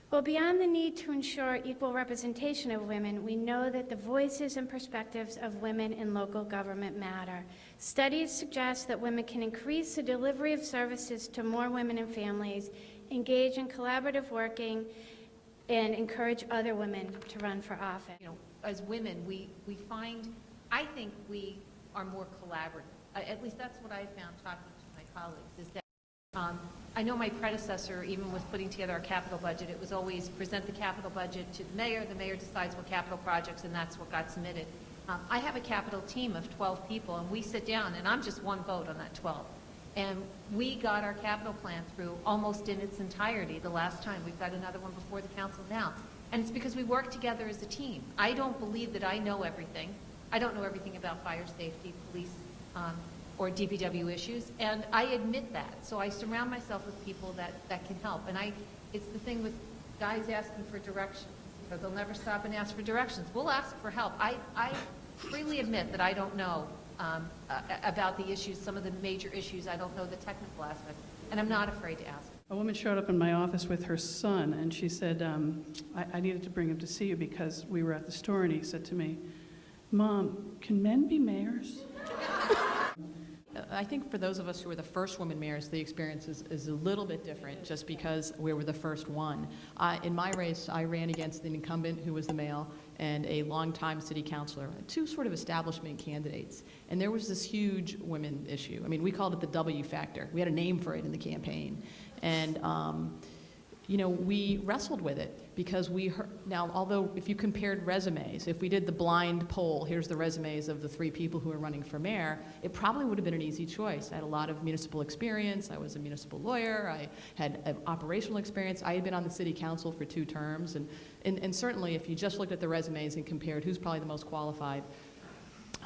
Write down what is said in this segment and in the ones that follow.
Well, beyond the need to ensure equal representation of women, we know that the voices and perspectives of women in local government matter. Studies suggest that women can increase the delivery of services to more women and families, engage in collaborative working, and encourage other women to run for office. You know, as women, we find, I think we are more collaborative. At least that's what I found talking to my colleagues, is that I know my predecessor, even with putting together our capital budget, it was always present the capital budget to the mayor decides what capital projects, and that's what got submitted. I have a capital team of 12 people, and we sit down, and I'm just one vote on that 12. And we got our capital plan through almost in its entirety the last time. We've got another one before the council now. And it's because we work together as a team. I don't believe that I know everything. I don't know everything about fire safety, police, or DPW issues, and I admit that. So I surround myself with people that can help. And it's the thing with guys asking for directions. You know, they'll never stop and ask for directions. We'll ask for help. I freely admit that I don't know about the issues, some of the major issues. I don't know the technical aspect, and I'm not afraid to ask. A woman showed up in my office with her son, and she said, I needed to bring him to see you because we were at the store, and he said to me, "Mom, can men be mayors?" I think for those of us who were the first women mayors, the experience is a little bit different just because we were the first one. In my race, I ran against an incumbent who was the male and a longtime city councilor, two sort of establishment candidates. And there was this huge women issue. I mean, we called it the W factor. We had a name for it in the campaign. And you know, we wrestled with it because we heard, now, although if you compared resumes, if we did the blind poll, here's the resumes of the 3 people who are running for mayor, it probably would have been an easy choice. I had a lot of municipal experience. I was a municipal lawyer. I had operational experience. I had been on the city council for 2 terms. And certainly, if you just looked at the resumes and compared who's probably the most qualified,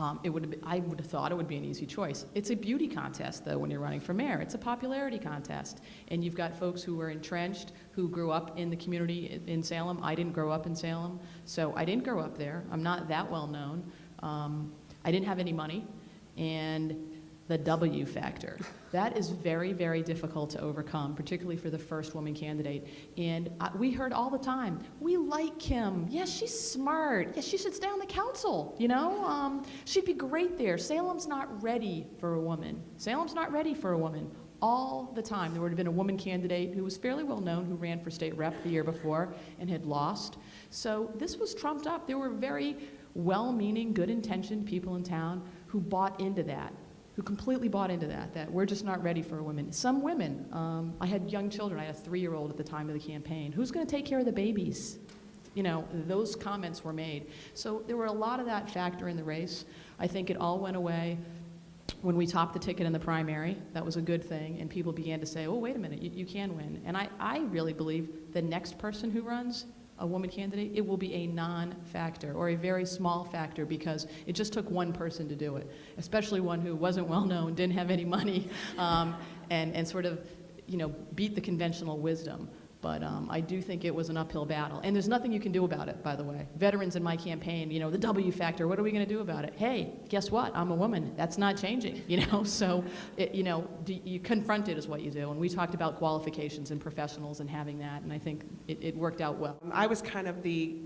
I would have thought it would be an easy choice. It's a beauty contest, though, when you're running for mayor. It's a popularity contest. And you've got folks who are entrenched, who grew up in the community in Salem. I didn't grow up in Salem, so I didn't grow up there. I'm not that well known. I didn't have any money. And the W factor. That is very, very difficult to overcome, particularly for the first woman candidate. And we heard all the time, we like Kim. Yes, she's smart. Yes, she should stay on the council, you know? She'd be great there. Salem's not ready for a woman. Salem's not ready for a woman. All the time. There would have been a woman candidate who was fairly well known who ran for state rep the year before and had lost. So this was trumped up. There were very well-meaning, good-intentioned people in town who bought into that. Who completely bought into that we're just not ready for women. Some women, I had young children. I had a 3-year-old at the time of the campaign. Who's going to take care of the babies? You know, those comments were made. So there were a lot of that factor in the race. I think it all went away when we topped the ticket in the primary. That was a good thing, and people began to say, oh, wait a minute, you can win. And I really believe the next person who runs, a woman candidate, it will be a non-factor or a very small factor because it just took one person to do it, especially one who wasn't well known, didn't have any money, and sort of, you know, beat the conventional wisdom. But I do think it was an uphill battle. And there's nothing you can do about it, by the way. Veterans in my campaign, you know, the W factor, what are we going to do about it? Hey, guess what? I'm a woman. That's not changing, you know? So, you know, you confront it is what you do. And we talked about qualifications and professionals and having that, and I think it worked out well. I was kind of the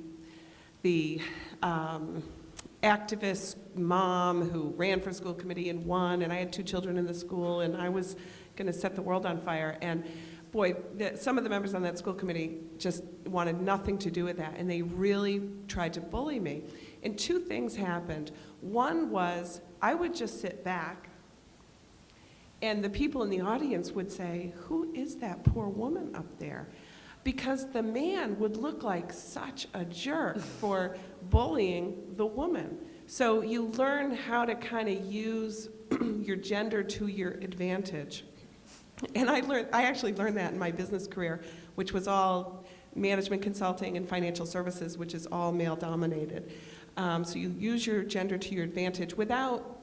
activist mom who ran for school committee and won, and I had 2 children in the school, and I was going to set the world on fire. And boy, some of the members on that school committee just wanted nothing to do with that, and they really tried to bully me. And 2 things happened. One was I would just sit back, and the people in the audience would say, who is that poor woman up there? Because the man would look like such a jerk for bullying the woman. So you learn how to kind of use your gender to your advantage. And I actually learned that in my business career, which was all management consulting and financial services, which is all male dominated. So you use your gender to your advantage without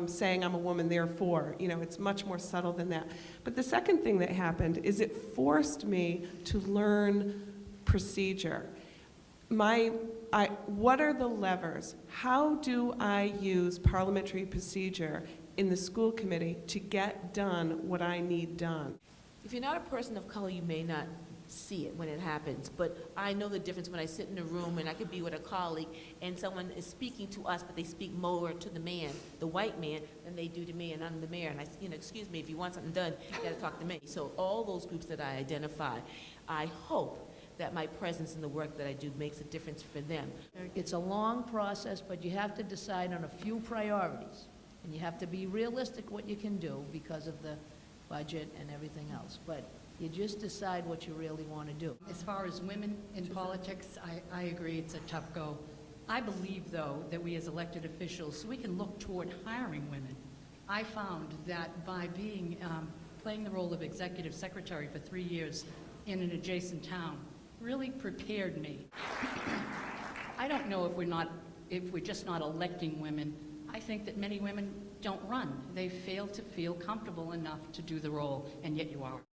saying I'm a woman, therefore. You know, it's much more subtle than that. But the second thing that happened is it forced me to learn procedure. What are the levers? How do I use parliamentary procedure in the school committee to get done what I need done? If you're not a person of color, you may not see it when it happens. But I know the difference when I sit in a room and I could be with a colleague and someone is speaking to us, but they speak more to the man, the white man, than they do to me, and I'm the mayor. And I, excuse me, if you want something done, you got to talk to me. So all those groups that I identify, I hope that my presence in the work that I do makes a difference for them. It's a long process, but you have to decide on a few priorities. And you have to be realistic what you can do because of the budget and everything else. But you just decide what you really want to do. As far as women in politics, I agree it's a tough go. I believe, though, that we as elected officials, we can look toward hiring women. I found that by playing the role of executive secretary for 3 years in an adjacent town really prepared me. I don't know if we're just not electing women. I think that many women don't run. They fail to feel comfortable enough to do the role, and yet you are.